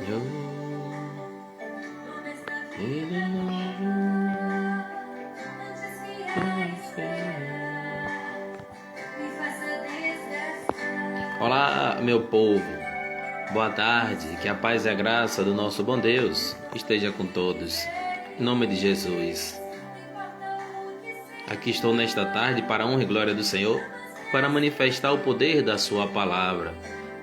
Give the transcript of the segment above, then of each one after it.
E de novo Olá, meu povo. Boa tarde. Que a paz e a graça do nosso bom Deus esteja com todos. Em nome de Jesus. Aqui estou nesta tarde para a honra e glória do Senhor, para manifestar o poder da sua palavra,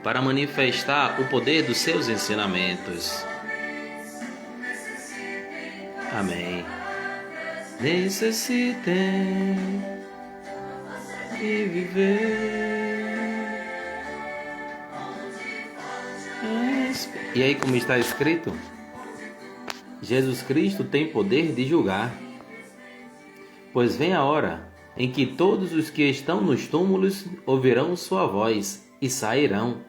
para manifestar o poder dos seus ensinamentos. Amém. Necessitem de viver. E aí, como está escrito, Jesus Cristo tem poder de julgar, pois vem a hora em que todos os que estão nos túmulos ouvirão sua voz e sairão.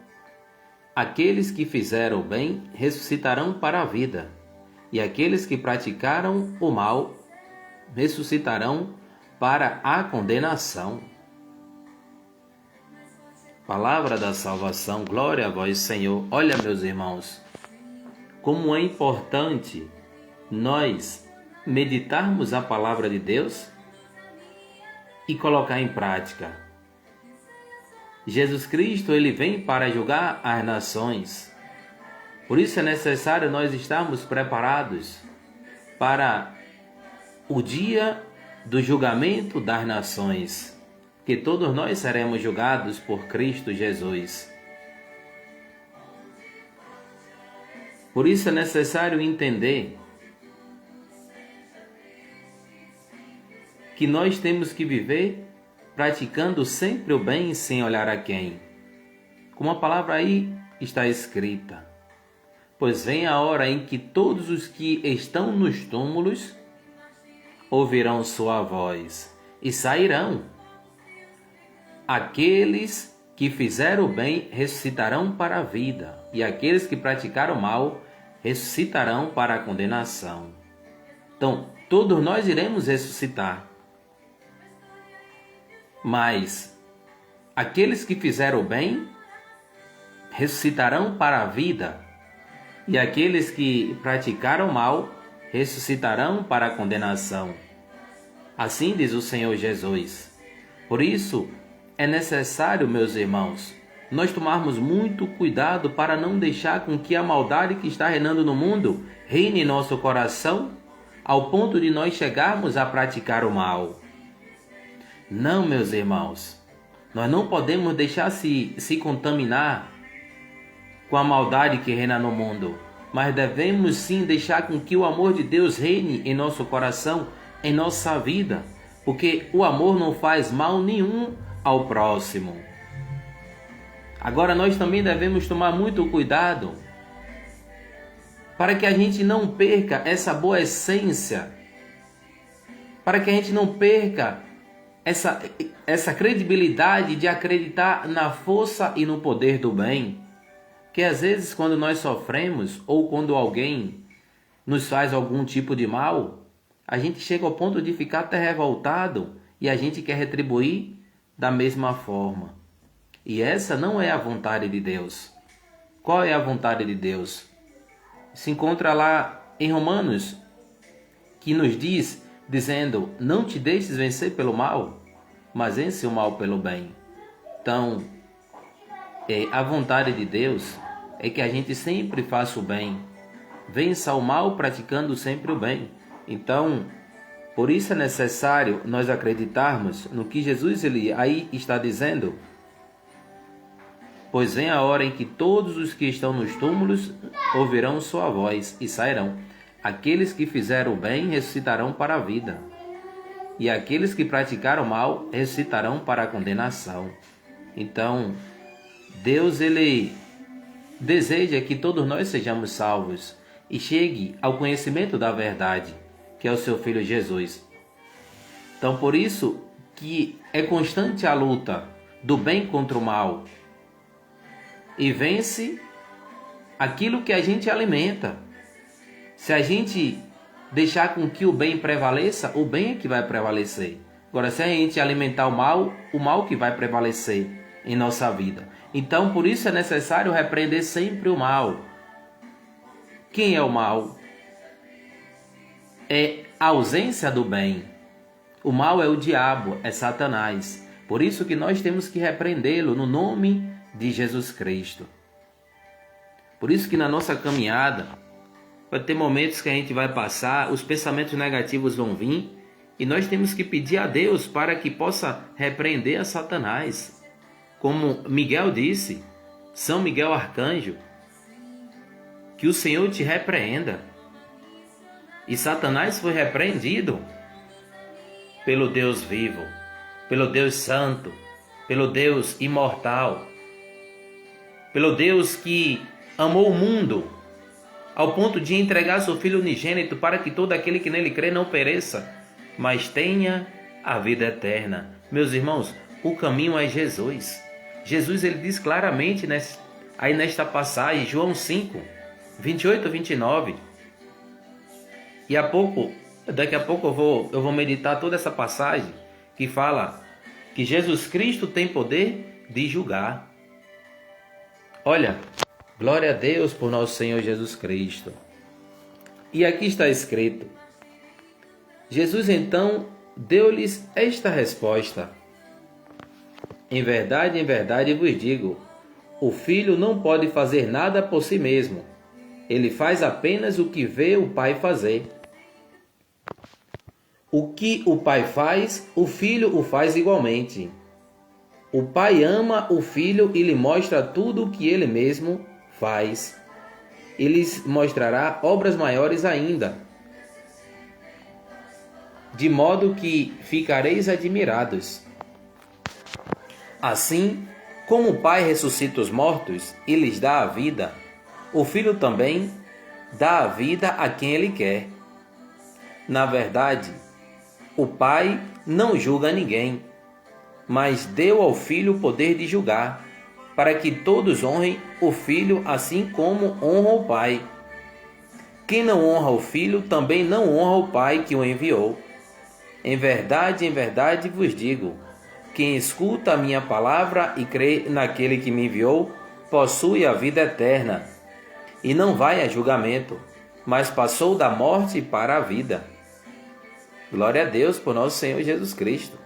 Aqueles que fizeram o bem ressuscitarão para a vida, e aqueles que praticaram o mal ressuscitarão para a condenação. Palavra da salvação, glória a vós, Senhor. Olha, meus irmãos, como é importante nós meditarmos a palavra de Deus e colocar em prática. Jesus Cristo, ele vem para julgar as nações. Por isso é necessário nós estarmos preparados para o dia do julgamento das nações, que todos nós seremos julgados por Cristo Jesus. Por isso é necessário entender que nós temos que viver praticando sempre o bem sem olhar a quem. Como a palavra aí está escrita. Pois vem a hora em que todos os que estão nos túmulos ouvirão sua voz e sairão. Aqueles que fizeram o bem ressuscitarão para a vida, e aqueles que praticaram o mal ressuscitarão para a condenação. Então, todos nós iremos ressuscitar. Mas aqueles que fizeram o bem ressuscitarão para a vida, e aqueles que praticaram o mal ressuscitarão para a condenação. Assim diz o Senhor Jesus. Por isso, é necessário, meus irmãos, nós tomarmos muito cuidado para não deixar com que a maldade que está reinando no mundo reine em nosso coração, ao ponto de nós chegarmos a praticar o mal. Não, meus irmãos, nós não podemos deixar se contaminar com a maldade que reina no mundo, mas devemos sim deixar com que o amor de Deus reine em nosso coração, em nossa vida, porque o amor não faz mal nenhum ao próximo. Agora nós também devemos tomar muito cuidado para que a gente não perca essa boa essência, para que a gente não perca essa credibilidade de acreditar na força e no poder do bem. Que às vezes quando nós sofremos ou quando alguém nos faz algum tipo de mal, a gente chega ao ponto de ficar até revoltado e a gente quer retribuir da mesma forma. E essa não é a vontade de Deus. Qual é a vontade de Deus? Se encontra lá em Romanos, que nos diz, dizendo, não te deixes vencer pelo mal, mas vence o mal pelo bem. Então, a vontade de Deus é que a gente sempre faça o bem, vença o mal praticando sempre o bem. Então, por isso é necessário nós acreditarmos no que Jesus ele aí está dizendo. Pois vem a hora em que todos os que estão nos túmulos ouvirão sua voz e sairão. Aqueles que fizeram o bem ressuscitarão para a vida, e aqueles que praticaram o mal ressuscitarão para a condenação. Então, Deus ele deseja que todos nós sejamos salvos e chegue ao conhecimento da verdade, que é o seu Filho Jesus. Então, por isso que é constante a luta do bem contra o mal, e vence aquilo que a gente alimenta. Se a gente deixar com que o bem prevaleça, o bem é que vai prevalecer. Agora, se a gente alimentar o mal que vai prevalecer em nossa vida. Então, por isso é necessário repreender sempre o mal. Quem é o mal? É a ausência do bem. O mal é o diabo, é Satanás. Por isso que nós temos que repreendê-lo no nome de Jesus Cristo. Por isso que na nossa caminhada, vai ter momentos que a gente vai passar, os pensamentos negativos vão vir, e nós temos que pedir a Deus para que possa repreender a Satanás. Como Miguel disse, São Miguel Arcanjo, que o Senhor te repreenda. E Satanás foi repreendido pelo Deus vivo, pelo Deus santo, pelo Deus imortal, pelo Deus que amou o mundo ao ponto de entregar seu Filho unigênito para que todo aquele que nele crê não pereça, mas tenha a vida eterna. Meus irmãos, o caminho é Jesus. Jesus, ele diz claramente aí nesta passagem, João 5, 28 a 29. E daqui a pouco eu vou meditar toda essa passagem que fala que Jesus Cristo tem poder de julgar. Olha, glória a Deus por nosso Senhor Jesus Cristo. E aqui está escrito: Jesus então deu-lhes esta resposta: em verdade vos digo, o Filho não pode fazer nada por si mesmo. Ele faz apenas o que vê o Pai fazer. O que o Pai faz, o Filho o faz igualmente. O Pai ama o Filho e lhe mostra tudo o que ele mesmo faz. E lhes mostrará obras maiores ainda, de modo que ficareis admirados. Assim, como o Pai ressuscita os mortos e lhes dá a vida, o Filho também dá a vida a quem ele quer. Na verdade, o Pai não julga ninguém, mas deu ao Filho o poder de julgar, para que todos honrem o Filho assim como honram o Pai. Quem não honra o Filho também não honra o Pai que o enviou. Em verdade vos digo, quem escuta a minha palavra e crê naquele que me enviou, possui a vida eterna, e não vai a julgamento, mas passou da morte para a vida. Glória a Deus por nosso Senhor Jesus Cristo.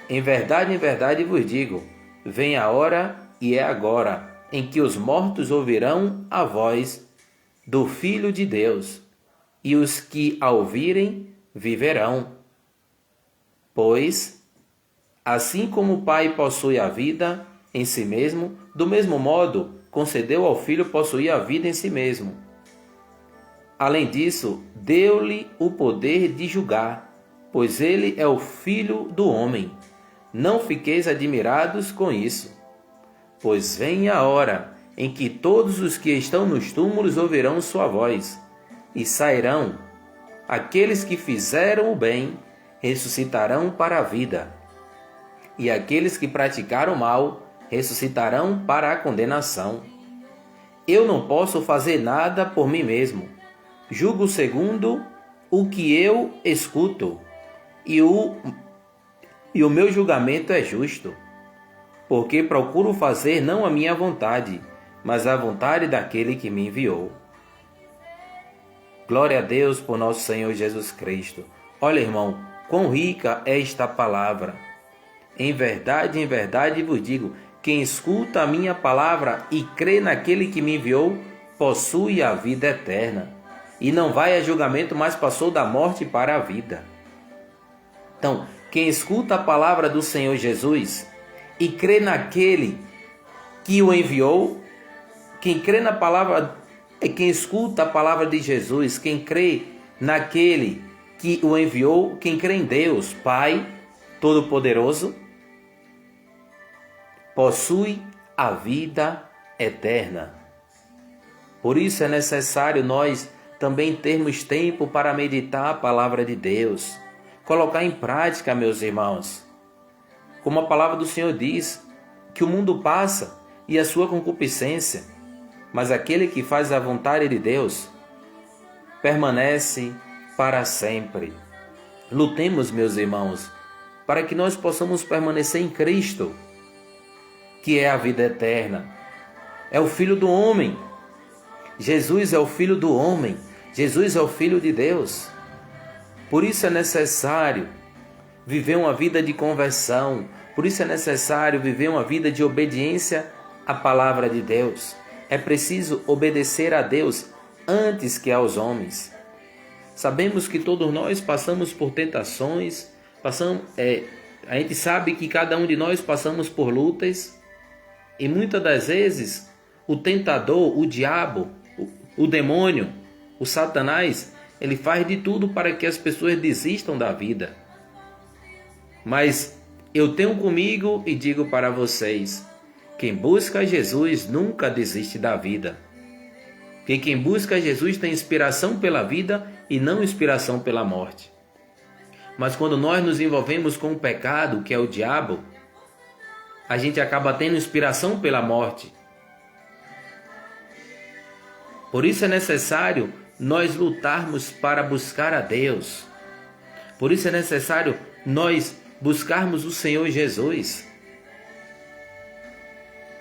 Em verdade vos digo, vem a hora, e é agora, em que os mortos ouvirão a voz do Filho de Deus, e os que a ouvirem viverão. Pois, assim como o Pai possui a vida em si mesmo, do mesmo modo concedeu ao Filho possuir a vida em si mesmo. Além disso, deu-lhe o poder de julgar, pois ele é o Filho do homem. Não fiqueis admirados com isso, pois vem a hora em que todos os que estão nos túmulos ouvirão sua voz, e sairão. Aqueles que fizeram o bem ressuscitarão para a vida, e aqueles que praticaram o mal ressuscitarão para a condenação. Eu não posso fazer nada por mim mesmo. Julgo segundo o que eu escuto, e o meu julgamento é justo, porque procuro fazer não a minha vontade, mas a vontade daquele que me enviou. Glória a Deus por nosso Senhor Jesus Cristo. Olha, irmão, quão rica é esta palavra. Em verdade vos digo, quem escuta a minha palavra e crê naquele que me enviou, possui a vida eterna, e não vai a julgamento, mas passou da morte para a vida. Então, quem escuta a palavra do Senhor Jesus e crê naquele que o enviou, quem crê na palavra, quem escuta a palavra de Jesus, quem crê naquele que o enviou, quem crê em Deus, Pai Todo-Poderoso, possui a vida eterna. Por isso é necessário nós também termos tempo para meditar a palavra de Deus, colocar em prática, meus irmãos. Como a palavra do Senhor diz, que o mundo passa e a sua concupiscência, mas aquele que faz a vontade de Deus permanece para sempre. Lutemos, meus irmãos, para que nós possamos permanecer em Cristo, que é a vida eterna. É o Filho do homem Jesus é o Filho do homem. Jesus é o Filho de Deus. Por isso é necessário viver uma vida de conversão. Por isso é necessário viver uma vida de obediência à palavra de Deus. É preciso obedecer a Deus antes que aos homens. Sabemos que todos nós passamos por tentações, a gente sabe que cada um de nós passamos por lutas, e muitas das vezes o tentador, o diabo, o demônio, o Satanás, ele faz de tudo para que as pessoas desistam da vida. Mas eu tenho comigo e digo para vocês, quem busca Jesus nunca desiste da vida. Porque quem busca Jesus tem inspiração pela vida e não inspiração pela morte. Mas quando nós nos envolvemos com o pecado, que é o diabo, a gente acaba tendo inspiração pela morte. Por isso é necessário nós lutarmos para buscar a Deus. Por isso é necessário nós buscarmos o Senhor Jesus.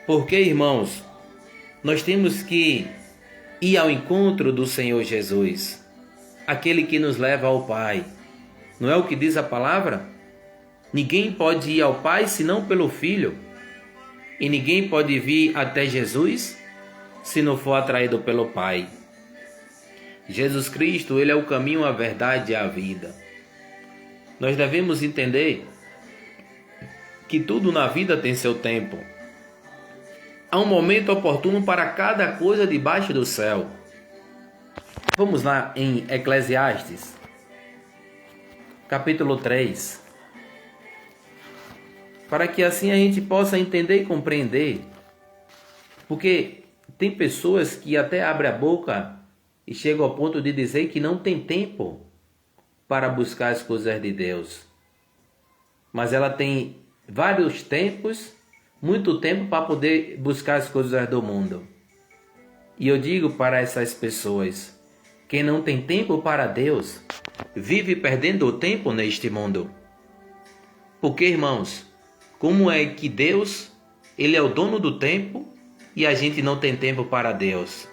Porque, irmãos, nós temos que ir ao encontro do Senhor Jesus, aquele que nos leva ao Pai. Não é o que diz a palavra? Ninguém pode ir ao Pai senão pelo Filho. E ninguém pode vir até Jesus se não for atraído pelo Pai. Jesus Cristo, Ele é o caminho, a verdade e a vida. Nós devemos entender que tudo na vida tem seu tempo. Há um momento oportuno para cada coisa debaixo do céu. Vamos lá em Eclesiastes, capítulo 3. Para que assim a gente possa entender e compreender. Porque tem pessoas que até abrem a boca e chegam ao ponto de dizer que não tem tempo para buscar as coisas de Deus. Mas ela tem vários tempos, muito tempo para poder buscar as coisas do mundo. E eu digo para essas pessoas, quem não tem tempo para Deus, vive perdendo o tempo neste mundo. Porque, irmãos, como é que Deus, Ele é o dono do tempo e a gente não tem tempo para Deus?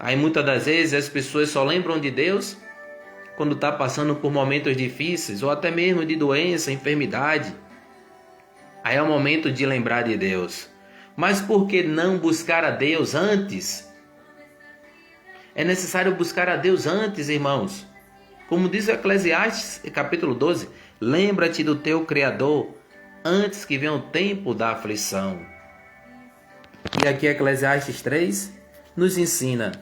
Aí muitas das vezes as pessoas só lembram de Deus quando está passando por momentos difíceis ou até mesmo de doença, enfermidade. Aí é o momento de lembrar de Deus. Mas por que não buscar a Deus antes? É necessário buscar a Deus antes, irmãos. Como diz o Eclesiastes, capítulo 12, lembra-te do teu Criador antes que venha o tempo da aflição. E aqui Eclesiastes 3 nos ensina: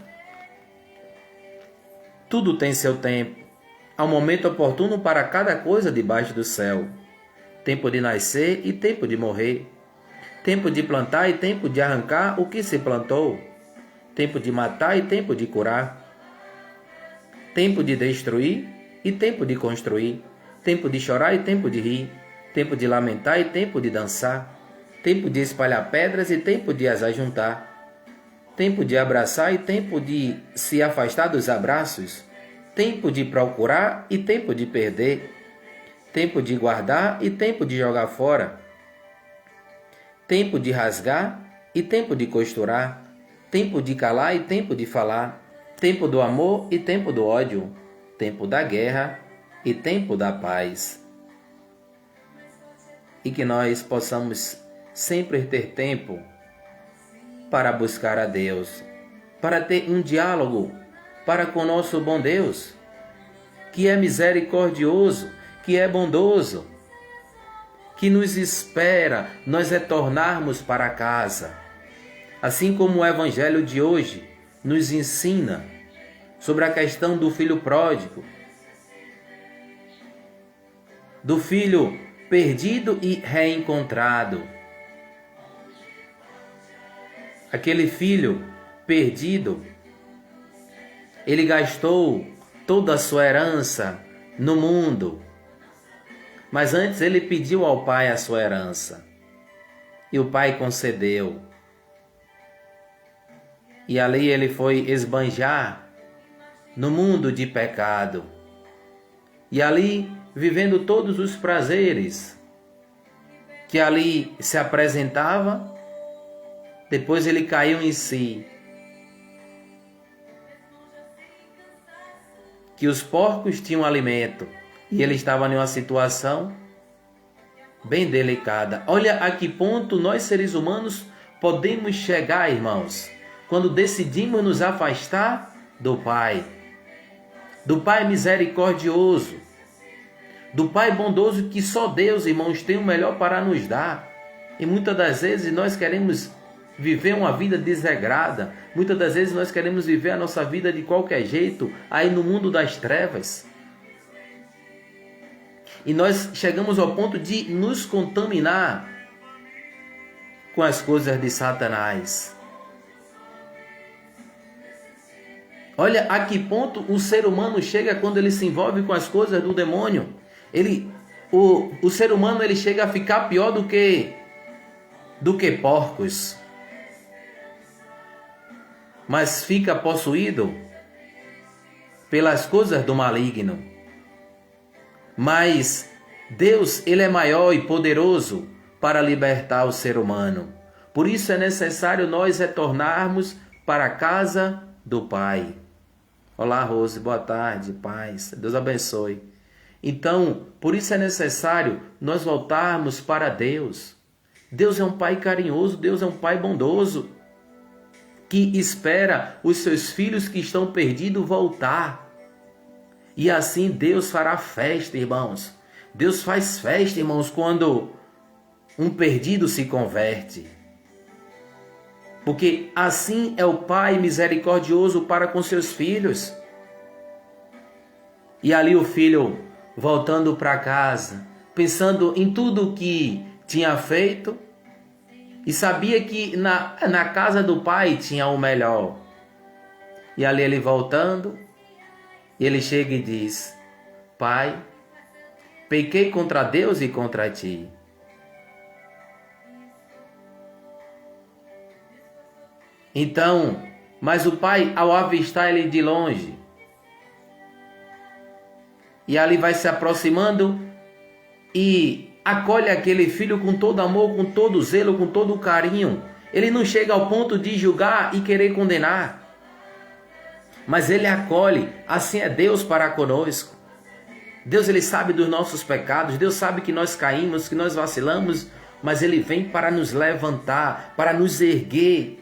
tudo tem seu tempo. Há um momento oportuno para cada coisa debaixo do céu. Tempo de nascer e tempo de morrer. Tempo de plantar e tempo de arrancar o que se plantou. Tempo de matar e tempo de curar. Tempo de destruir e tempo de construir. Tempo de chorar e tempo de rir. Tempo de lamentar e tempo de dançar. Tempo de espalhar pedras e tempo de as ajuntar. Tempo de abraçar e tempo de se afastar dos abraços. Tempo de procurar e tempo de perder. Tempo de guardar e tempo de jogar fora. Tempo de rasgar e tempo de costurar. Tempo de calar e tempo de falar. Tempo do amor e tempo do ódio. Tempo da guerra e tempo da paz. E que nós possamos sempre ter tempo para buscar a Deus, para ter um diálogo para com o nosso bom Deus, que é misericordioso, que é bondoso, que nos espera nós retornarmos para casa. Assim como o Evangelho de hoje nos ensina sobre a questão do filho pródigo, do filho perdido e reencontrado. Aquele filho perdido, ele gastou toda a sua herança no mundo. Mas antes ele pediu ao pai a sua herança. E o pai concedeu. E ali ele foi esbanjar no mundo de pecado. E ali, vivendo todos os prazeres que ali se apresentava, depois ele caiu em si. que os porcos tinham alimento e ele estava em uma situação bem delicada. Olha a que ponto nós seres humanos podemos chegar, irmãos, quando decidimos nos afastar do Pai misericordioso, do Pai bondoso, que só Deus, irmãos, tem o melhor para nos dar. E muitas das vezes nós queremos viver uma vida desregrada, muitas das vezes nós queremos viver a nossa vida de qualquer jeito, aí no mundo das trevas. E nós chegamos ao ponto de nos contaminar com as coisas de Satanás. Olha a que ponto o ser humano chega quando ele se envolve com as coisas do demônio. O ser humano ele chega a ficar pior do que porcos. Mas fica possuído pelas coisas do maligno. Mas Deus, ele é maior e poderoso para libertar o ser humano. Por isso é necessário nós retornarmos para a casa do Pai. Olá, Rose, boa tarde, paz, Deus abençoe. Então, por isso é necessário nós voltarmos para Deus. Deus é um Pai carinhoso, Deus é um Pai bondoso, que espera os seus filhos que estão perdidos voltar. E assim Deus fará festa, irmãos. Deus faz festa, irmãos, quando um perdido se converte. Porque assim é o Pai misericordioso para com seus filhos. E ali o filho voltando para casa, pensando em tudo que tinha feito, e sabia que na casa do Pai tinha o melhor. E ali ele voltando, ele chega e diz: Pai, pequei contra Deus e contra ti. Então, mas o pai, ao avistar ele de longe, e ali vai se aproximando e acolhe aquele filho com todo amor, com todo zelo, com todo carinho. Ele não chega ao ponto de julgar e querer condenar, mas ele acolhe. Assim é Deus para conosco. Deus, ele sabe dos nossos pecados, Deus sabe que nós caímos, que nós vacilamos, mas ele vem para nos levantar, para nos erguer.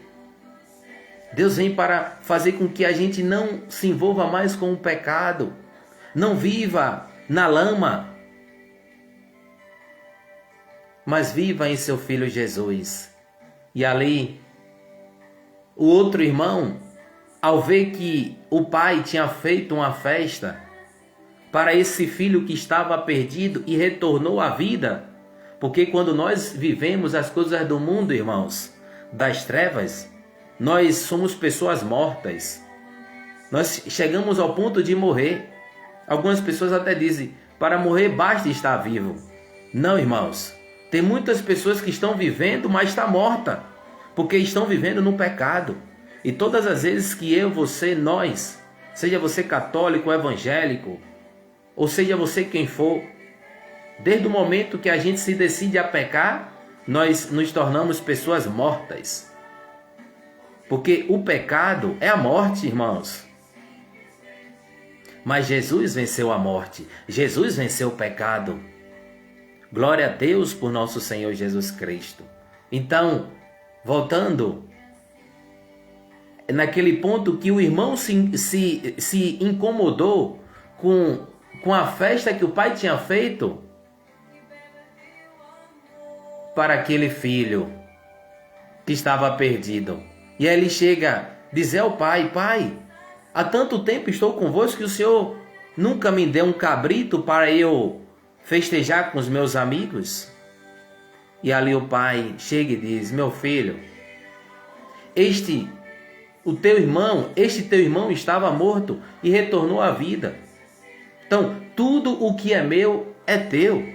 Deus vem para fazer com que a gente não se envolva mais com o pecado, não viva na lama, mas viva em seu Filho Jesus. E ali, o outro irmão, ao ver que o pai tinha feito uma festa para esse filho que estava perdido e retornou à vida, porque quando nós vivemos as coisas do mundo, irmãos, das trevas, nós somos pessoas mortas. Nós chegamos ao ponto de morrer. Algumas pessoas até dizem, para morrer basta estar vivo. Não, irmãos. Tem muitas pessoas que estão vivendo, mas está morta, porque estão vivendo no pecado. E todas as vezes que eu, você, nós, seja você católico, evangélico, ou seja você quem for, desde o momento que a gente se decide a pecar, nós nos tornamos pessoas mortas. Porque o pecado é a morte, irmãos. Mas Jesus venceu a morte. Jesus venceu o pecado. Glória a Deus por nosso Senhor Jesus Cristo. Então, voltando, naquele ponto que o irmão se incomodou com a festa que o pai tinha feito para aquele filho que estava perdido. E aí ele chega a dizer ao pai: Pai, há tanto tempo estou convosco que o Senhor nunca me deu um cabrito para eu festejar com os meus amigos? E ali o pai chega e diz: Meu filho, este teu irmão estava morto e retornou à vida. Então, tudo o que é meu é teu.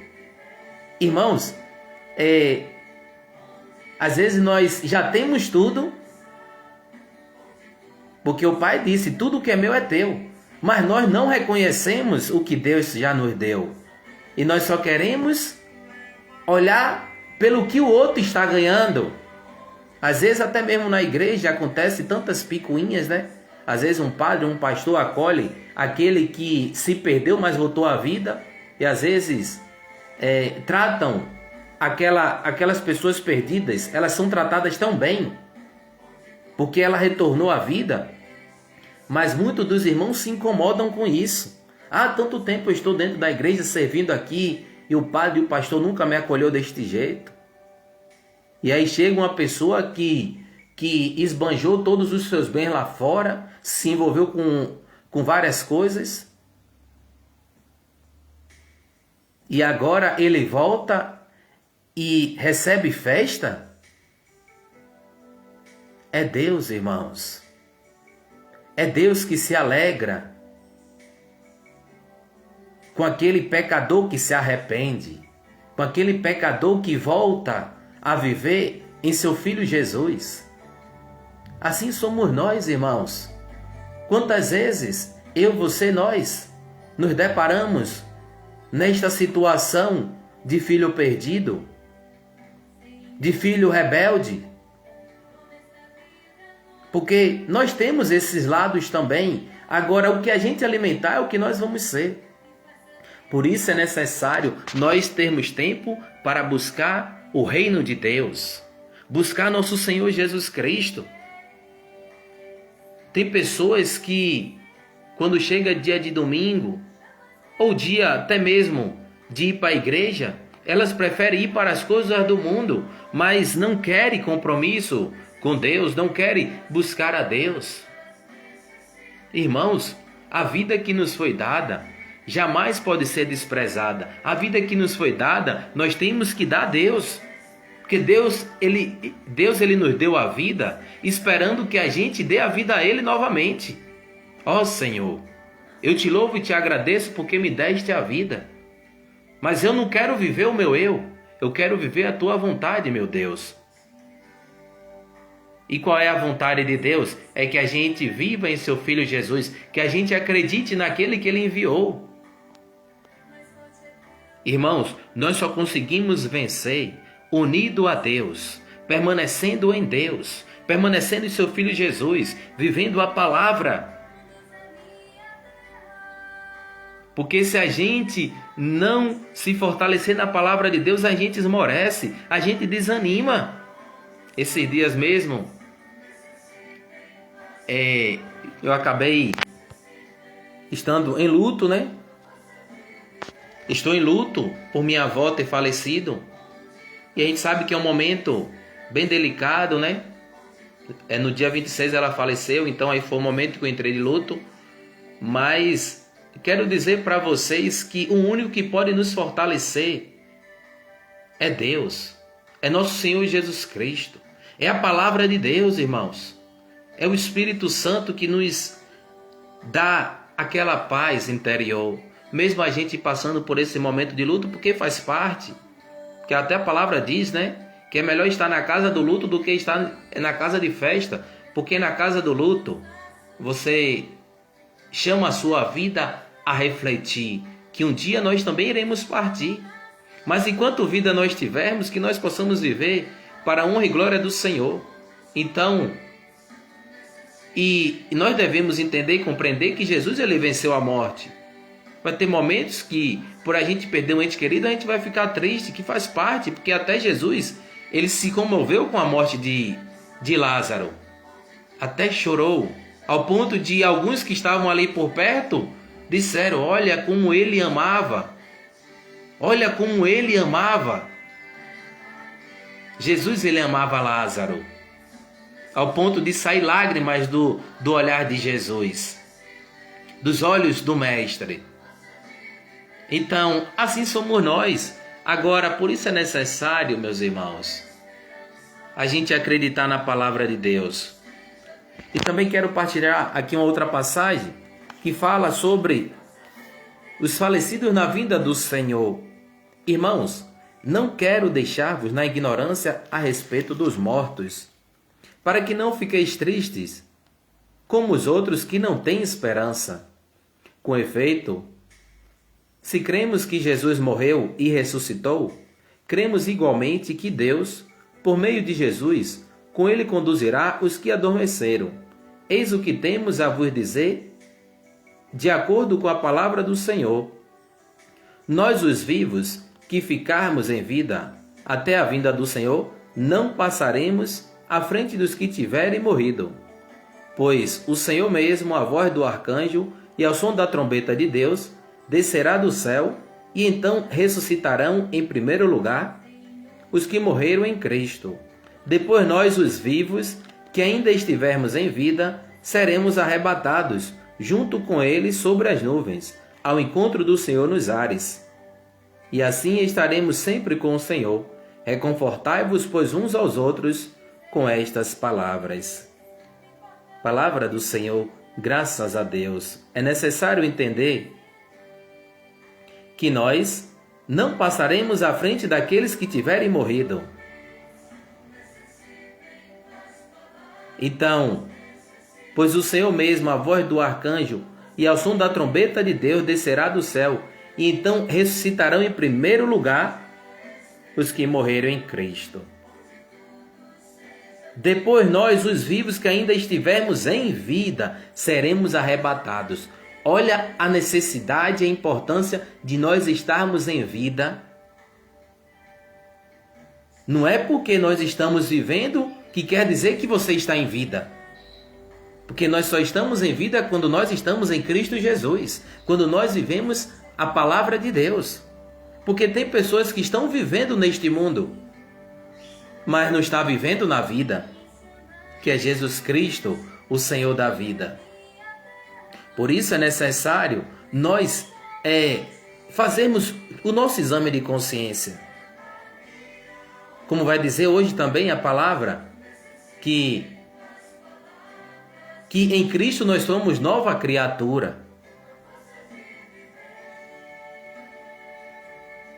Irmãos, às vezes nós já temos tudo, porque o pai disse, tudo que é meu é teu. Mas nós não reconhecemos o que Deus já nos deu. E nós só queremos olhar pelo que o outro está ganhando. Às vezes até mesmo na igreja acontece tantas picuinhas, né? Às vezes um padre, um pastor acolhe aquele que se perdeu, mas voltou à vida. E às vezes tratam aquelas pessoas perdidas, elas são tratadas tão bem, porque ela retornou à vida. Mas muitos dos irmãos se incomodam com isso. Há tanto tempo eu estou dentro da igreja servindo aqui e o padre e o pastor nunca me acolheu deste jeito. E aí chega uma pessoa que esbanjou todos os seus bens lá fora, se envolveu com várias coisas, e agora ele volta e recebe festa? É Deus, irmãos. É Deus que se alegra com aquele pecador que se arrepende, com aquele pecador que volta a viver em seu Filho Jesus. Assim somos nós, irmãos. Quantas vezes eu, você, nós nos deparamos nesta situação de filho perdido, de filho rebelde? Porque nós temos esses lados também. Agora, o que a gente alimentar é o que nós vamos ser. Por isso é necessário nós termos tempo para buscar o reino de Deus, buscar nosso Senhor Jesus Cristo. Tem pessoas que, quando chega dia de domingo, ou dia até mesmo de ir para a igreja, elas preferem ir para as coisas do mundo, mas não querem compromisso com Deus, não querem buscar a Deus. Irmãos, a vida que nos foi dada jamais pode ser desprezada. A vida que nos foi dada, nós temos que dar a Deus. Porque Deus ele nos deu a vida, esperando que a gente dê a vida a Ele novamente. Ó Senhor, eu te louvo e te agradeço porque me deste a vida. Mas eu não quero viver o meu eu quero viver a tua vontade, meu Deus. E qual é a vontade de Deus? É que a gente viva em seu Filho Jesus, que a gente acredite naquele que Ele enviou. Irmãos, nós só conseguimos vencer unido a Deus, permanecendo em Deus, permanecendo em seu Filho Jesus, vivendo a palavra. Porque se a gente não se fortalecer na palavra de Deus, a gente esmorece, a gente desanima. Esses dias mesmo, eu acabei estando em luto, né? Estou em luto por minha avó ter falecido. E a gente sabe que é um momento bem delicado, né? No dia 26 ela faleceu, então aí foi o momento que eu entrei de luto. Mas quero dizer para vocês que o único que pode nos fortalecer é Deus. É nosso Senhor Jesus Cristo. É a palavra de Deus, irmãos. É o Espírito Santo que nos dá aquela paz interior. Mesmo a gente passando por esse momento de luto, porque faz parte. Que até a palavra diz, né? Que é melhor estar na casa do luto do que estar na casa de festa. Porque na casa do luto, você chama a sua vida a refletir que um dia nós também iremos partir. Mas enquanto vida nós tivermos, que nós possamos viver para a honra e glória do Senhor. Então, e nós devemos entender e compreender que Jesus ele venceu a morte. Vai ter momentos que, por a gente perder um ente querido, a gente vai ficar triste, que faz parte, porque até Jesus, ele se comoveu com a morte de Lázaro. Até chorou, ao ponto de alguns que estavam ali por perto, disseram, olha como ele amava. Olha como ele amava. Jesus, ele amava Lázaro, ao ponto de sair lágrimas do olhar de Jesus, dos olhos do Mestre. Então, assim somos nós. Agora, por isso é necessário, meus irmãos, a gente acreditar na palavra de Deus. E também quero partilhar aqui uma outra passagem que fala sobre os falecidos na vinda do Senhor. Irmãos, não quero deixar-vos na ignorância a respeito dos mortos, para que não fiqueis tristes, como os outros que não têm esperança. Com efeito, se cremos que Jesus morreu e ressuscitou, cremos igualmente que Deus, por meio de Jesus, com ele conduzirá os que adormeceram. eis o que temos a vos dizer, de acordo com a palavra do Senhor. Nós, os vivos, que ficarmos em vida até a vinda do Senhor, não passaremos à frente dos que tiverem morrido. Pois o Senhor mesmo, a voz do arcanjo e ao som da trombeta de Deus, descerá do céu, e então ressuscitarão em primeiro lugar os que morreram em Cristo. Depois nós, os vivos, que ainda estivermos em vida, seremos arrebatados, junto com eles sobre as nuvens, ao encontro do Senhor nos ares. E assim estaremos sempre com o Senhor. Reconfortai-vos, pois, uns aos outros, com estas palavras. Palavra do Senhor, graças a Deus. É necessário entender que nós não passaremos à frente daqueles que tiverem morrido. Então, pois o Senhor mesmo, a voz do arcanjo e ao som da trombeta de Deus, descerá do céu, e então ressuscitarão em primeiro lugar os que morreram em Cristo. Depois nós, os vivos que ainda estivermos em vida, seremos arrebatados. Olha a necessidade e a importância de nós estarmos em vida. Não é porque nós estamos vivendo que quer dizer que você está em vida. Porque nós só estamos em vida quando nós estamos em Cristo Jesus. Quando nós vivemos a palavra de Deus. Porque tem pessoas que estão vivendo neste mundo, mas não está vivendo na vida, que é Jesus Cristo, o Senhor da vida. Por isso é necessário nós fazermos o nosso exame de consciência. Como vai dizer hoje também a palavra, que em Cristo nós somos nova criatura.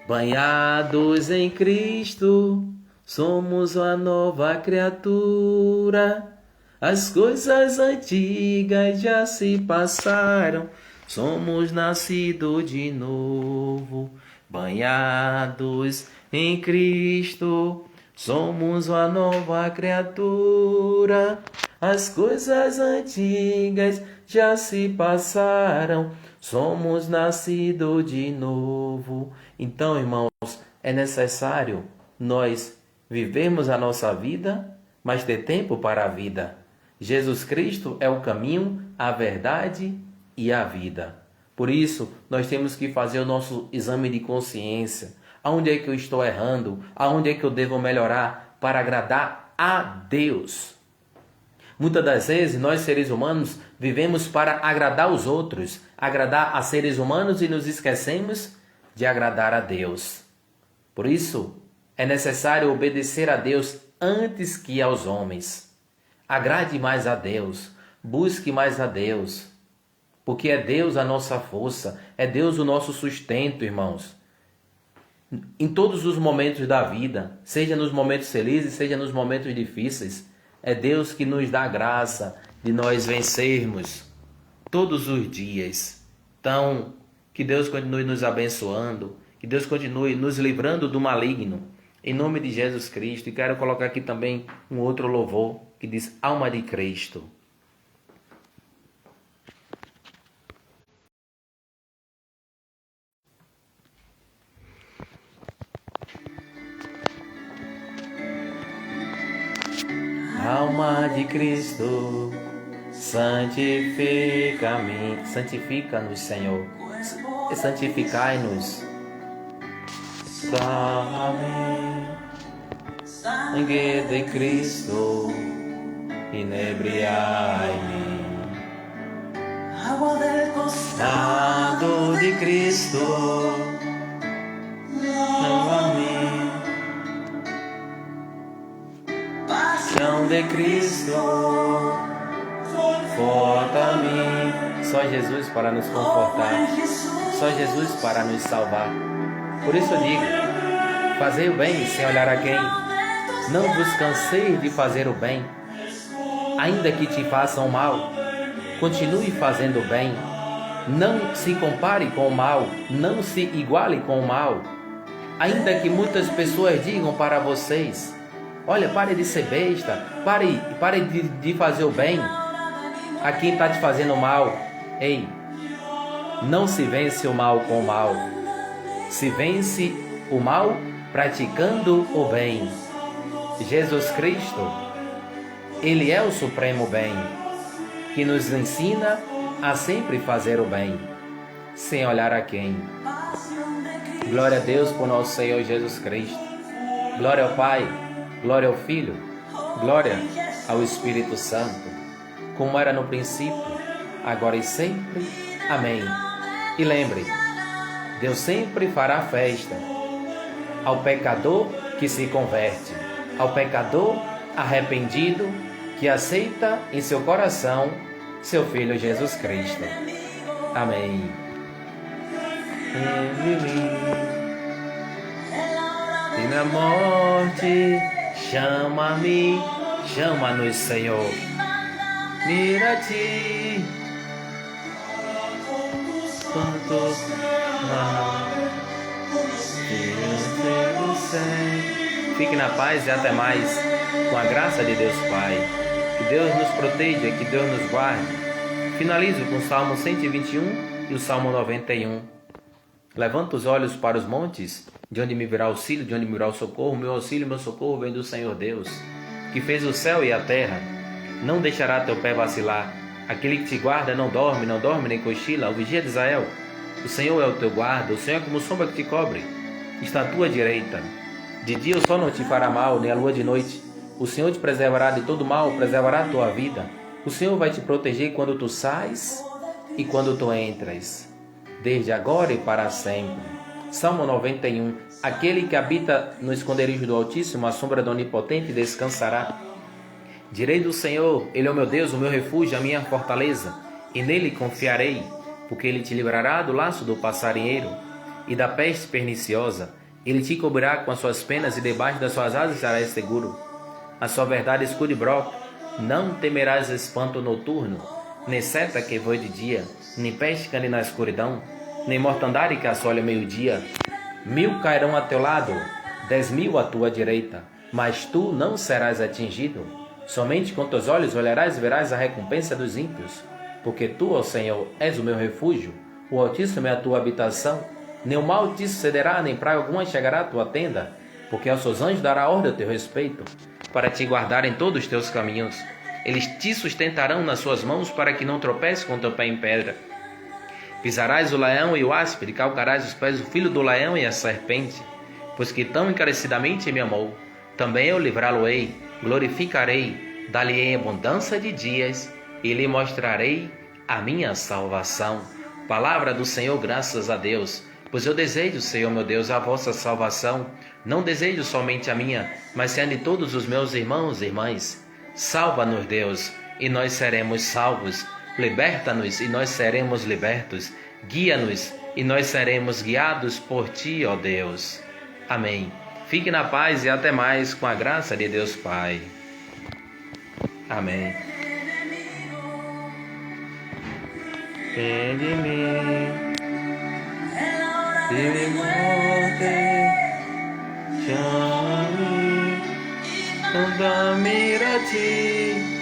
Banhados em Cristo, somos uma nova criatura. As coisas antigas já se passaram, somos nascidos de novo. Banhados em Cristo, somos uma nova criatura. As coisas antigas já se passaram, somos nascidos de novo. Então, irmãos, é necessário nós vivermos a nossa vida, mas ter tempo para a vida. Jesus Cristo é o caminho, a verdade e a vida. Por isso, nós temos que fazer o nosso exame de consciência. Aonde é que eu estou errando? Aonde é que eu devo melhorar para agradar a Deus? Muitas das vezes, nós seres humanos vivemos para agradar os outros, agradar a seres humanos e nos esquecemos de agradar a Deus. Por isso, é necessário obedecer a Deus antes que aos homens. Agrade mais a Deus, busque mais a Deus, porque é Deus a nossa força, é Deus o nosso sustento, irmãos. Em todos os momentos da vida, seja nos momentos felizes, seja nos momentos difíceis, é Deus que nos dá graça de nós vencermos todos os dias. Então, que Deus continue nos abençoando, que Deus continue nos livrando do maligno, em nome de Jesus Cristo. E quero colocar aqui também um outro louvor que diz Alma de Cristo. Alma de Cristo, santifica-me, santifica-nos, Senhor, santificai-nos. Salve, sangue de Cristo, inebriai-me. Sangue de Cristo, lava-me. Paixão de Cristo, conforta-me. Só Jesus para nos confortar, só Jesus para nos salvar. Por isso eu digo, fazei o bem sem olhar a quem. Não vos canseis de fazer o bem, ainda que te façam mal. Continue fazendo o bem. Não se compare com o mal, não se iguale com o mal. Ainda que muitas pessoas digam para vocês: olha, pare de ser besta, pare de fazer o bem. a quem está te fazendo mal. Ei, não se vence o mal com o mal. Se vence o mal praticando o bem. Jesus Cristo, Ele é o supremo bem, que nos ensina a sempre fazer o bem, sem olhar a quem. Glória a Deus por nosso Senhor Jesus Cristo. Glória ao Pai, glória ao Filho, glória ao Espírito Santo, como era no princípio, agora e sempre. Amém. E lembre, Deus sempre fará festa ao pecador que se converte, ao pecador arrependido que aceita em seu coração seu Filho Jesus Cristo. Amém. E na morte, chama-me, chama-nos, Senhor. Mira-te, quanto mal. Fique na paz e até mais, com a graça de Deus Pai. Que Deus nos proteja, que Deus nos guarde. Finalizo com o Salmo 121 e o Salmo 91. Levanta os olhos para os montes, de onde me virá auxílio, de onde me virá o socorro. Meu auxílio e meu socorro vem do Senhor Deus, que fez o céu e a terra. Não deixará teu pé vacilar. Aquele que te guarda não dorme nem cochila. O vigia de Israel, o Senhor é o teu guarda, o Senhor é como sombra que te cobre. Está à tua direita. De dia o sol não te fará mal, nem a lua de noite. O Senhor te preservará de todo mal, preservará a tua vida. O Senhor vai te proteger quando tu sais e quando tu entras, desde agora e para sempre. Salmo 91. Aquele que habita no esconderijo do Altíssimo, a sombra do Onipotente descansará. Direi do Senhor, Ele é o meu Deus, o meu refúgio, a minha fortaleza, e nele confiarei, porque Ele te livrará do laço do passarinheiro e da peste perniciosa. Ele te cobrirá com as suas penas e debaixo das suas asas estarás seguro. A sua verdade escudo e broco, não temerás espanto noturno, nem seta que voe de dia, nem peste que ande na escuridão, nem mortandade que assole ao meio-dia. 1000 cairão a teu lado, 10.000 à tua direita, mas tu não serás atingido. Somente com teus olhos olharás e verás a recompensa dos ímpios, porque tu, ó Senhor, és o meu refúgio, o Altíssimo é a tua habitação. Nem o mal te sucederá, nem praga alguma chegará à tua tenda, porque aos seus anjos dará ordem a teu respeito, para te guardar em todos os teus caminhos. Eles te sustentarão nas suas mãos, para que não tropeces com teu pé em pedra. Pisarás o leão e o áspide, calcarás os pés do filho do leão e a serpente, pois que tão encarecidamente me amou, também eu livrá-lo-ei, glorificarei, dar-lhe-ei abundância de dias, e lhe mostrarei a minha salvação. Palavra do Senhor, graças a Deus. Pois eu desejo, Senhor meu Deus, a vossa salvação. Não desejo somente a minha, mas sim a de todos os meus irmãos e irmãs. Salva-nos, Deus, e nós seremos salvos. Liberta-nos, e nós seremos libertos. Guia-nos, e nós seremos guiados por Ti, ó Deus. Amém. Fique na paz e até mais, com a graça de Deus Pai. Amém. Vem de mim. Ele morte, chame, mira-te.